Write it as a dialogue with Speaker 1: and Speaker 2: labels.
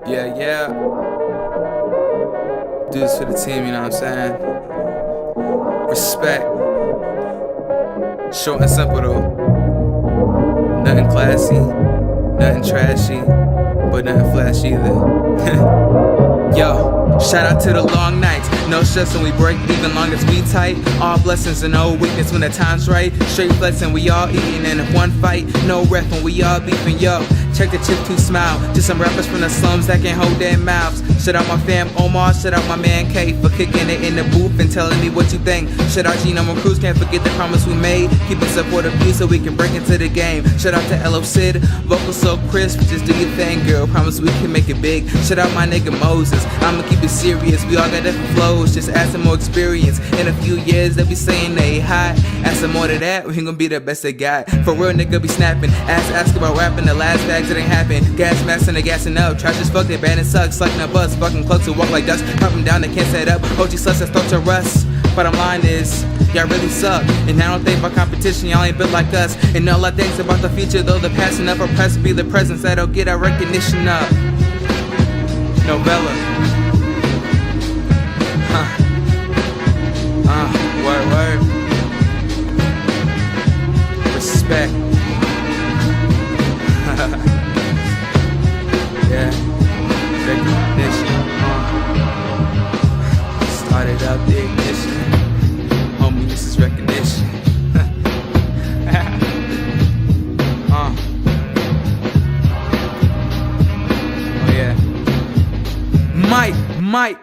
Speaker 1: Yeah, yeah. Do this for the team, you know what I'm saying? Respect. Short and simple though. Nothing classy, nothing trashy, but nothing flashy either. Yo, shout out to the long nights. No stress when we break, even long as we tight. All blessings and no weakness when the time's right. Straight flexing, we all eating in one fight. No ref when we all beefing, yo. Check the chick to smile. Just some rappers from the slums that can't hold their mouths. Shout out my fam Omar, shout out my man K for kicking it in the booth and telling me what you think. Shout out Gino and Cruz, can't forget the promise we made. Keep it supportive view so we can break into the game. Shout out to L.O. Sid, vocals so crisp, just do your thing, girl. Promise we can make it big. Shout out my nigga Moses, I'ma keep it serious. We all got different flows, just add some more experience. In a few years they be saying they hot. Add some more to that, we gonna be the best they got. For real nigga be snapping, ask about rapping. The last bags it ain't happen. Gas masks and the gassing up. Trash as fuck, they bad and suck. Slugging a bus, fucking close to walk like dust. Pop them down, they can't set up. OG sluts that start to rust. Bottom line is, y'all really suck. And I don't think about competition, y'all ain't built like us. And all I think's about the future, though the past enough or press be the presence that'll get our recognition up. Novella. Word. Respect. Yeah, recognition. Started up the ignition. Homie, this is recognition. Oh yeah. Mike.